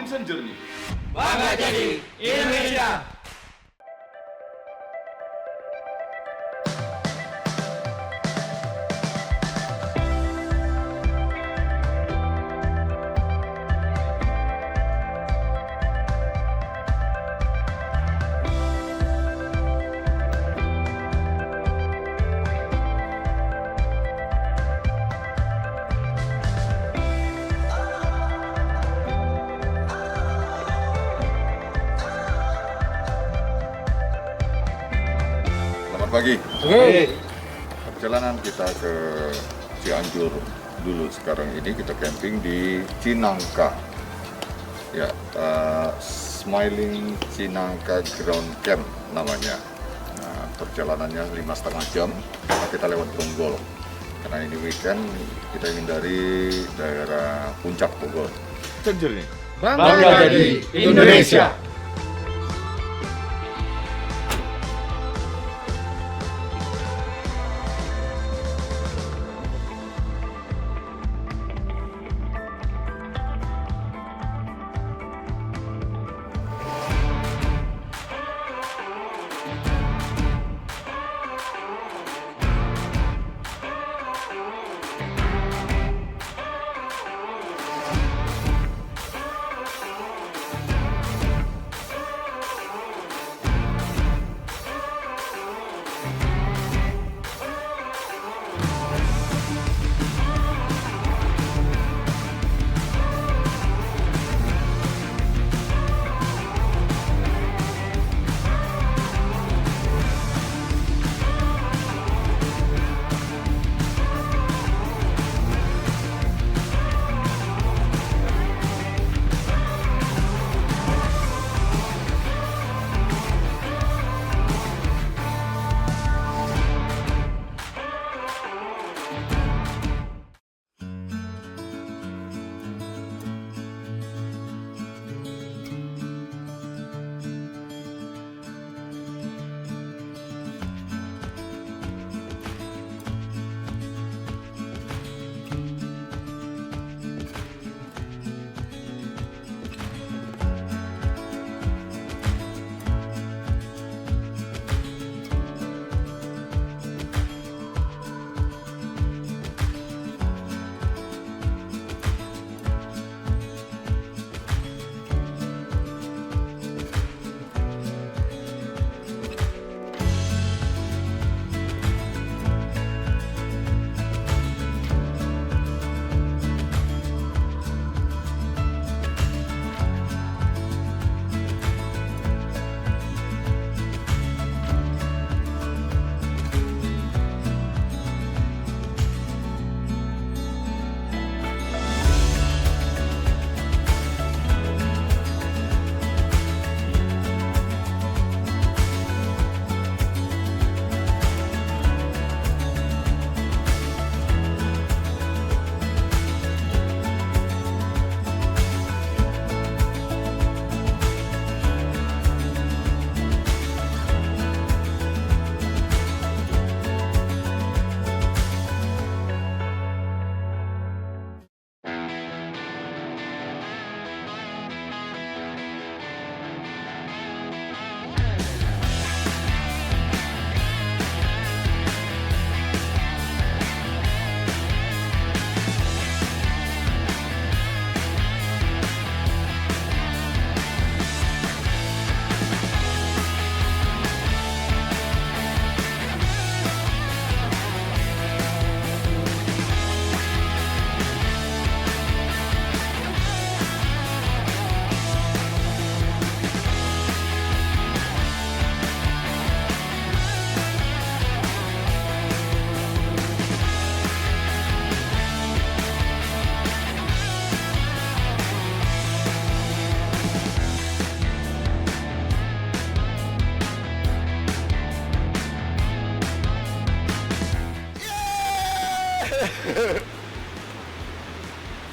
Ocean Journey. Bangga jadi Indonesia. Selamat pagi. Perjalanan kita ke Cianjur dulu. Sekarang ini kita camping di Cinangka. Ya, Smiling Cinangka Ground Camp namanya. Nah, perjalanannya 5,5 jam. Kita lewat Bonggol. Karena ini weekend, kita ingin dari daerah Puncak Bogor. Ocean Journey. Bangga jadi Indonesia.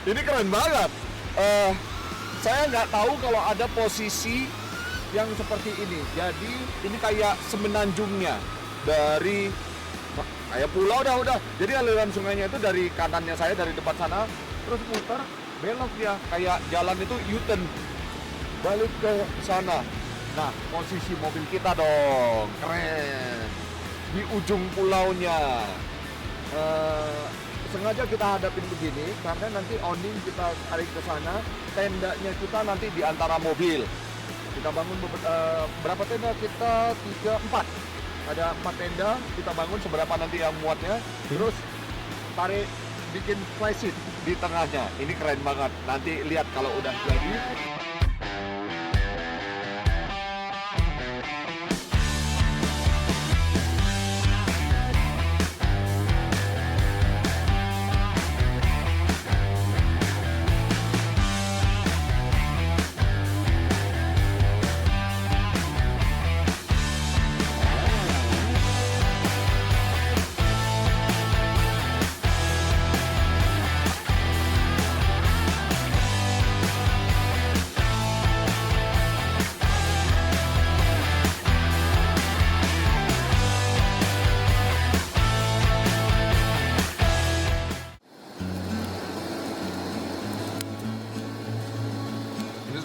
Ini keren banget. Saya nggak tahu kalau ada posisi yang seperti ini. Jadi ini kayak semenanjungnya dari kayak pulau udah. Jadi aliran sungainya itu dari kanannya saya dari depan sana terus muter belok dia kayak jalan itu U-turn balik ke sana. Nah, posisi mobil kita dong, keren. Di ujung pulaunya. Sengaja kita hadapin begini karena nanti awning kita tarik ke sana, tendanya kita nanti di antara mobil. Kita bangun berapa tenda? Kita 3, 4. Ada 4 tenda, kita bangun seberapa nanti yang muatnya. Terus tarik, bikin fly seat di tengahnya. Ini keren banget. Nanti lihat kalau udah jadi.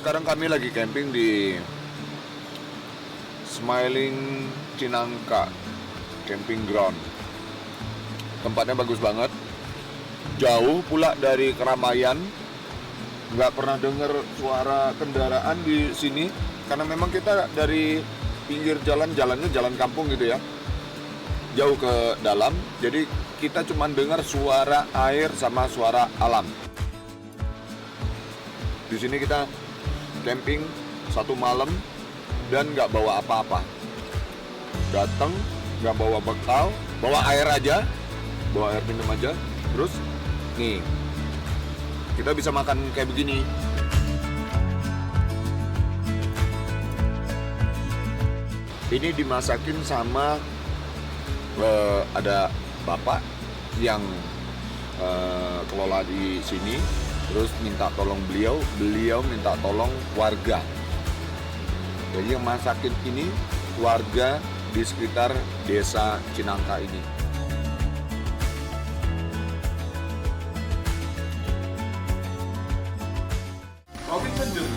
Sekarang kami lagi camping di Smiling Cinangka Camping Ground. Tempatnya bagus banget, jauh pula dari keramaian. Nggak pernah dengar suara kendaraan di sini karena memang kita dari pinggir jalannya jalan kampung gitu ya, jauh ke dalam. Jadi kita cuma dengar suara air sama suara alam. Di sini kita camping 1 malam dan nggak bawa apa-apa. Datang nggak bawa bekal, bawa air aja, bawa air minum aja. Terus nih kita bisa makan kayak begini. Ini dimasakin sama ada bapak yang kelola di sini. Terus minta tolong beliau minta tolong warga. Jadi yang masakin ini warga di sekitar desa Cinangka ini. Covid Senjur.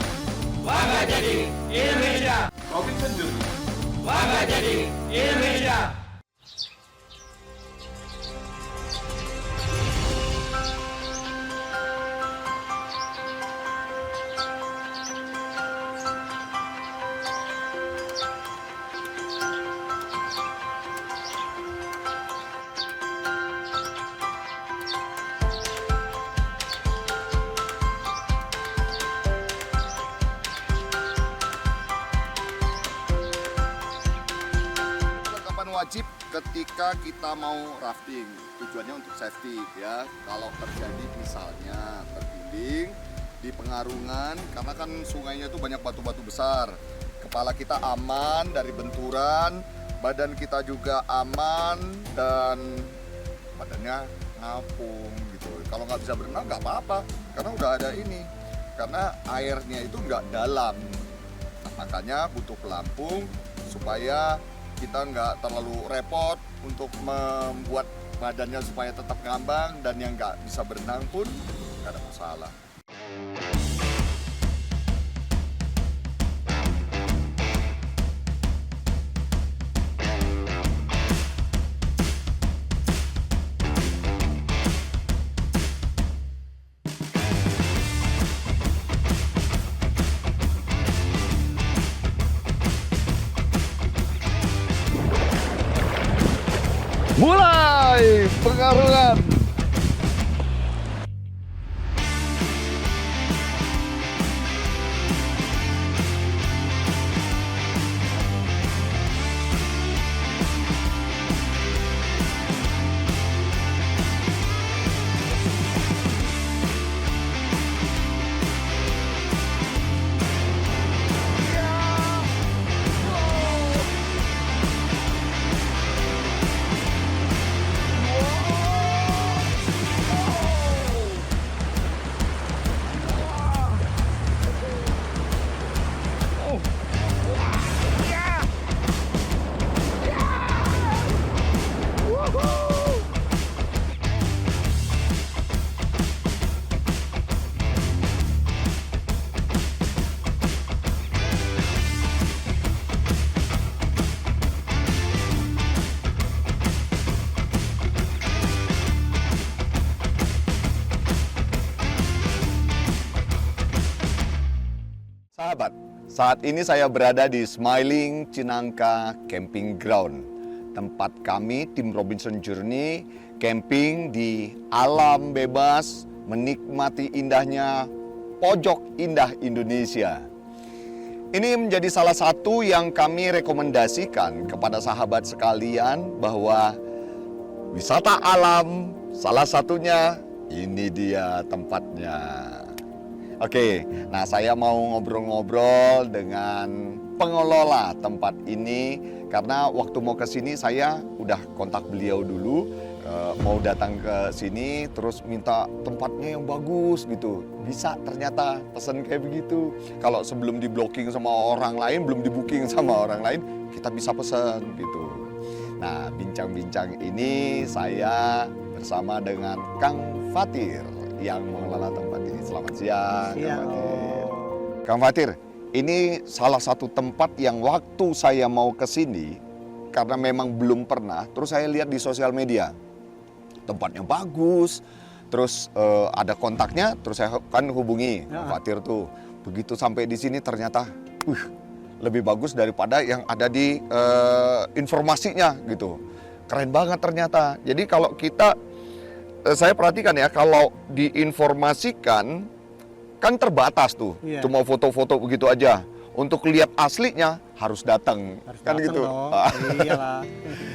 Bangga jadi Indonesia. Covid Senjur. Bangga jadi Indonesia. Wajib ketika kita mau rafting, tujuannya untuk safety ya. Kalau terjadi misalnya terguling di pengarungan, karena kan sungainya itu banyak batu-batu besar, kepala kita aman dari benturan, badan kita juga aman dan badannya ngapung gitu. Kalau nggak bisa berenang nggak apa-apa, karena udah ada ini, karena airnya itu nggak dalam. Nah, makanya butuh pelampung supaya kita nggak terlalu repot untuk membuat badannya supaya tetap ngambang, dan yang nggak bisa berenang pun nggak ada masalah. Mulai pengarungan. Sahabat, saat ini saya berada di Smiling Cinangka Camping Ground. Tempat kami, tim Robinson Journey, camping di alam bebas, menikmati indahnya pojok indah Indonesia. Ini menjadi salah satu yang kami rekomendasikan kepada sahabat sekalian bahwa wisata alam salah satunya ini dia tempatnya. Oke, nah saya mau ngobrol-ngobrol dengan pengelola tempat ini karena waktu mau ke sini saya udah kontak beliau dulu, mau datang ke sini terus minta tempatnya yang bagus gitu. Bisa ternyata pesen kayak begitu. Kalau sebelum di blocking sama orang lain, belum di booking sama orang lain, kita bisa pesen gitu. Nah, bincang-bincang ini saya bersama dengan Kang Fatir yang mengelola tempat ini. Selamat siang, Kang Fatir. Kang Fatir, ini salah satu tempat yang waktu saya mau ke sini, karena memang belum pernah, terus saya lihat di sosial media. Tempatnya bagus, terus ada kontaknya, terus saya kan hubungi Kang Fatir tuh. Begitu sampai di sini ternyata, lebih bagus daripada yang ada di informasinya gitu. Keren banget ternyata. Jadi kalau kita saya perhatikan ya, kalau diinformasikan kan terbatas tuh, cuma foto-foto begitu aja. Untuk lihat aslinya harus datang, kan gitu. Iyalah.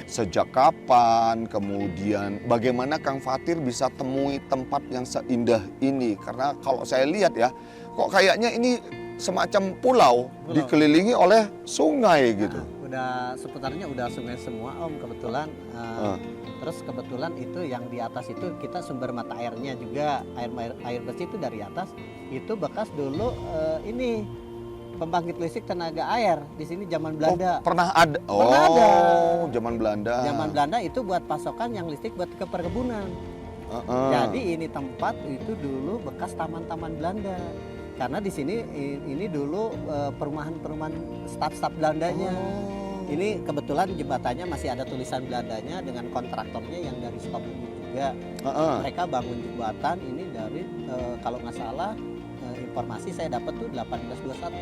Sejak kapan, kemudian bagaimana Kang Fatir bisa temui tempat yang seindah ini? Karena kalau saya lihat ya, kok kayaknya ini semacam pulau dikelilingi oleh sungai gitu. Udah seputarnya udah sungai semua Om kebetulan. Terus kebetulan itu yang di atas itu kita sumber mata airnya juga air bersih itu dari atas. Itu bekas dulu ini pembangkit listrik tenaga air di sini zaman Belanda. Pernah ada. Pernah ada. Zaman Belanda. Zaman Belanda itu buat pasokan yang listrik buat ke perkebunan. Jadi ini tempat itu dulu bekas taman-taman Belanda. Karena di sini ini dulu perumahan-perumahan staf-staf Belandanya. Ini kebetulan jembatannya masih ada tulisan Belandanya dengan kontraktornya yang dari Sukabumi juga. Mereka bangun jembatan ini dari kalau nggak salah informasi saya dapat tuh 1821.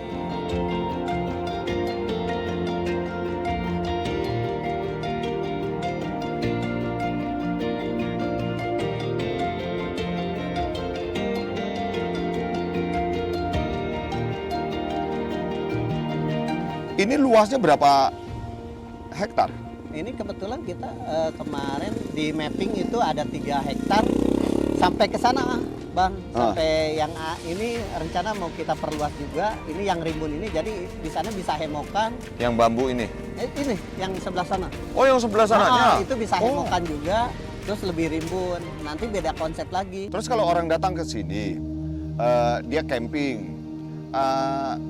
Ini luasnya berapa hektar? Ini kebetulan kita kemarin di mapping itu ada 3 hektar sampai ke sana Bang. Sampai yang ini rencana mau kita perluas juga. Ini yang rimbun ini jadi di sana bisa hemokan. Yang bambu ini? Ini yang sebelah sana. Oh, yang sebelah sananya? Itu bisa hemokan juga. Terus lebih rimbun. Nanti beda konsep lagi. Terus kalau orang datang ke sini, dia camping,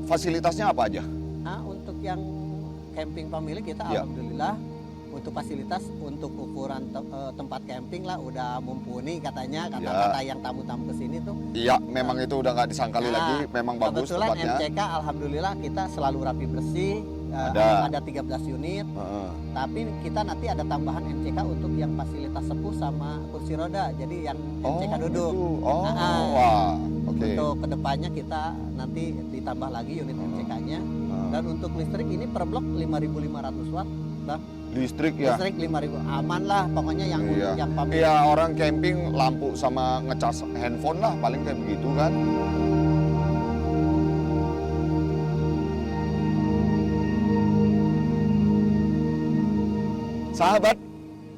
fasilitasnya apa aja? Untuk yang camping pemilik kita alhamdulillah untuk fasilitas untuk ukuran tempat camping lah udah mumpuni katanya kata-kata yang tamu-tamu kesini tuh. Iya, memang itu udah nggak disangkali lagi, memang bagus kebetulan tempatnya. MCK alhamdulillah kita selalu rapi bersih. Ada 13 unit. Tapi kita nanti ada tambahan MCK untuk yang fasilitas sepuh sama kursi roda. Jadi yang MCK duduk. Gitu. Wah, oke. Untuk kedepannya kita nanti ditambah lagi unit MCK-nya. Dan untuk listrik ini per blok 5.500 watt, Bang. Listrik ya? Listrik 5.000, aman lah pokoknya yang yang pamit. Iya, orang camping lampu sama ngecas handphone lah, paling kayak begitu kan. Sahabat,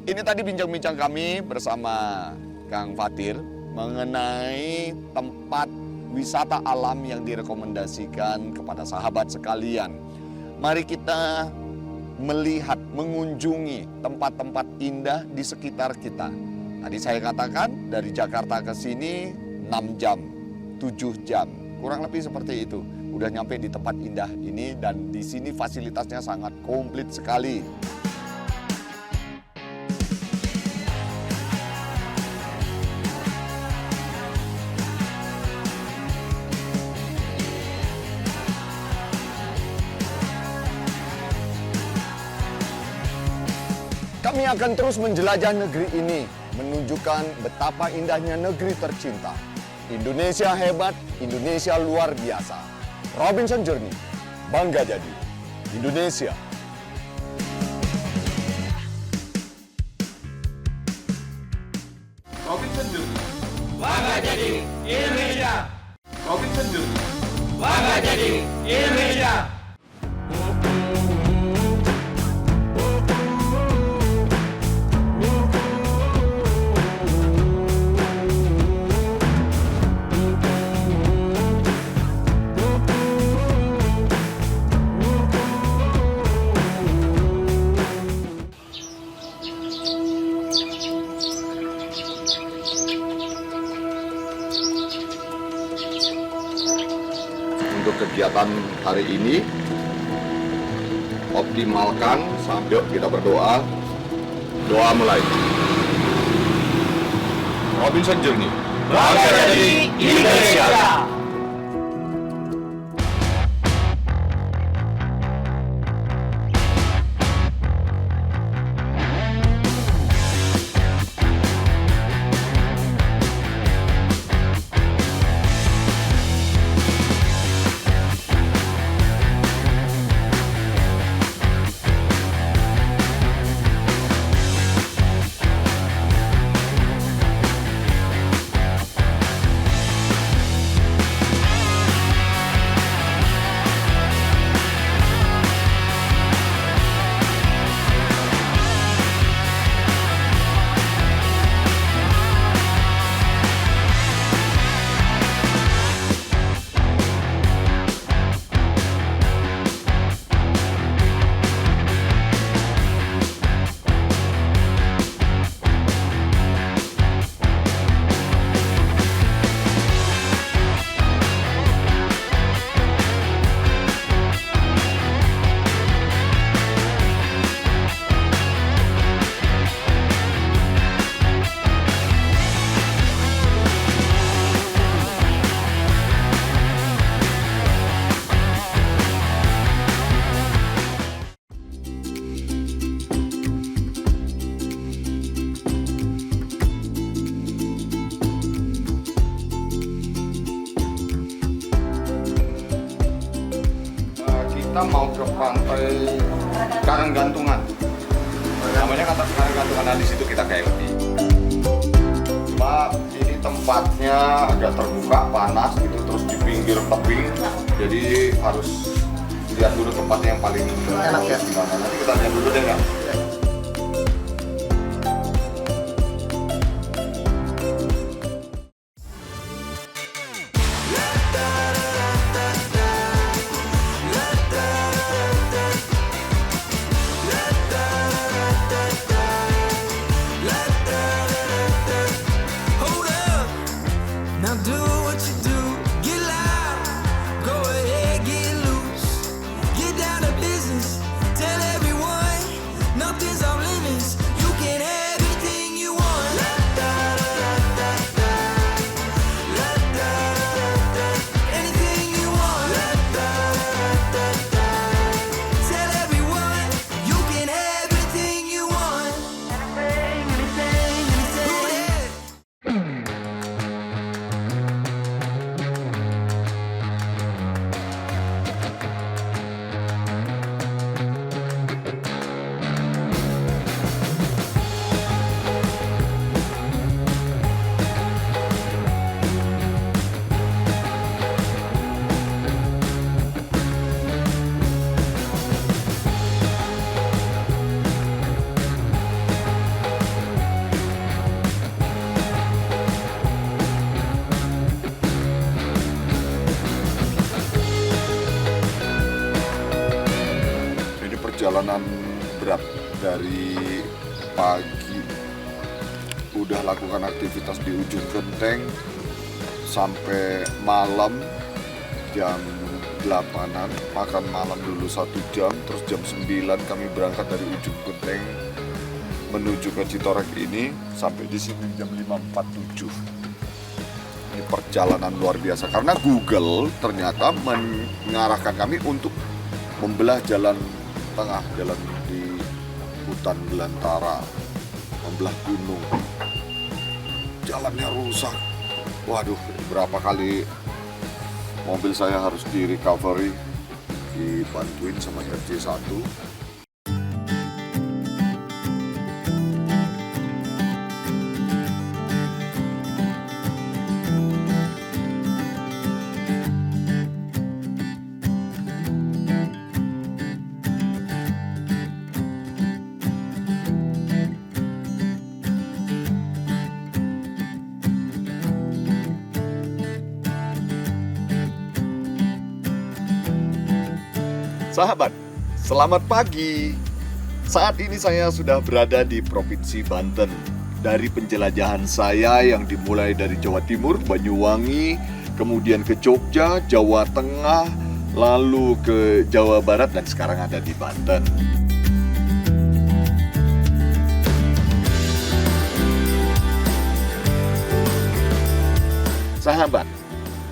ini tadi bincang-bincang kami bersama Kang Fatir mengenai tempat wisata alam yang direkomendasikan kepada sahabat sekalian. Mari kita melihat, mengunjungi tempat-tempat indah di sekitar kita. Tadi saya katakan dari Jakarta ke sini 6 jam, 7 jam, kurang lebih seperti itu. Udah nyampe di tempat indah ini dan di sini fasilitasnya sangat komplit sekali. Kami akan terus menjelajah negeri ini, menunjukkan betapa indahnya negeri tercinta. Indonesia hebat, Indonesia luar biasa. Robinson Journey, bangga jadi Indonesia. Robinson Journey. Bangga jadi Indonesia. Robinson Journey. Bangga jadi Indonesia. Untuk kegiatan hari ini, optimalkan sambil kita berdoa. Doa mulai. Robinson Journey. Bangga jadi Indonesia. Kita mau ke pantai Karanggantungan. Namanya kata Karanggantungan, nah di situ kita camping. Cuma ini tempatnya agak terbuka, panas gitu, terus di pinggir tebing. Jadi harus lihat dulu tempatnya yang paling enak ya. Gimana? Nanti kita lihat dulu deh nggak? Hold up, now do what you do, get loud, go ahead, get loose, get down to business, tell everyone, nothing's off limits, you can have anything you want. Anything you want. Tell everyone, you can have anything you want. Anything. Ini perjalanan berat dari pagi, udah lakukan aktivitas di ujung genteng sampai malam jam 8-an, makan malam dulu 1 jam, terus jam 9 kami berangkat dari ujung genteng menuju ke Citorek ini, sampai di sini jam 5.47. Ini perjalanan luar biasa karena Google ternyata mengarahkan kami untuk membelah jalan tengah, jalan di hutan belantara, membelah gunung. Jalannya rusak. Waduh, berapa kali Mobil saya harus di recovery, dibantuin sama RC1. Sahabat, selamat pagi. Saat ini saya sudah berada di Provinsi Banten. Dari penjelajahan saya yang dimulai dari Jawa Timur, Banyuwangi, kemudian ke Jogja, Jawa Tengah, lalu ke Jawa Barat, dan sekarang ada di Banten. Sahabat,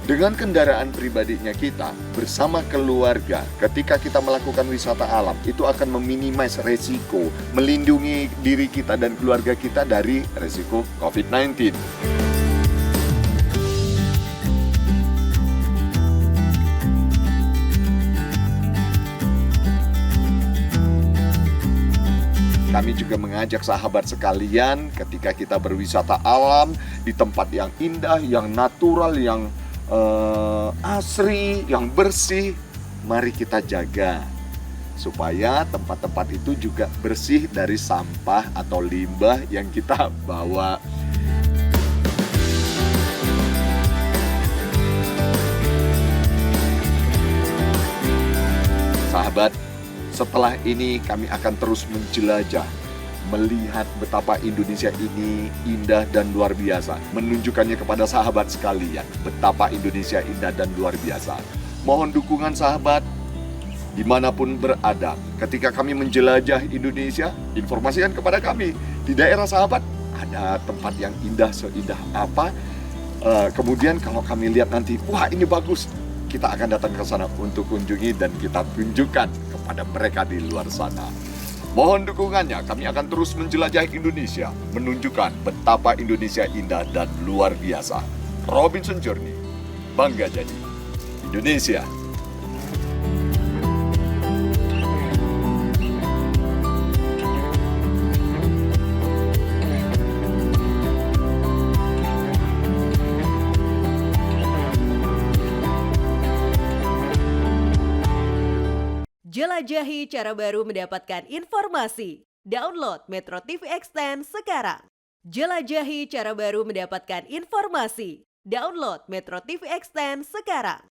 dengan kendaraan pribadinya kita bersama keluarga, ketika kita melakukan wisata alam, itu akan meminimais resiko, melindungi diri kita dan keluarga kita dari resiko COVID-19. Kami juga mengajak sahabat sekalian ketika kita berwisata alam di tempat yang indah, yang natural, yang asri, yang bersih, mari kita jaga supaya tempat-tempat itu juga bersih dari sampah atau limbah yang kita bawa. Sahabat, setelah ini kami akan terus menjelajah, melihat betapa Indonesia ini indah dan luar biasa, menunjukkannya kepada sahabat sekalian betapa Indonesia indah dan luar biasa. Mohon dukungan sahabat dimanapun berada. Ketika kami menjelajah Indonesia, informasikan kepada kami di daerah sahabat ada tempat yang indah seindah apa. Kemudian kalau kami lihat nanti, wah ini bagus, kita akan datang ke sana untuk kunjungi dan kita tunjukkan kepada mereka di luar sana. Mohon dukungannya, kami akan terus menjelajah Indonesia, menunjukkan betapa Indonesia indah dan luar biasa. Robinson Journey, bangga jadi Indonesia. Jelajahi cara baru mendapatkan informasi. Download Metro TV Extend sekarang. Jelajahi cara baru mendapatkan informasi. Download Metro TV Extend sekarang.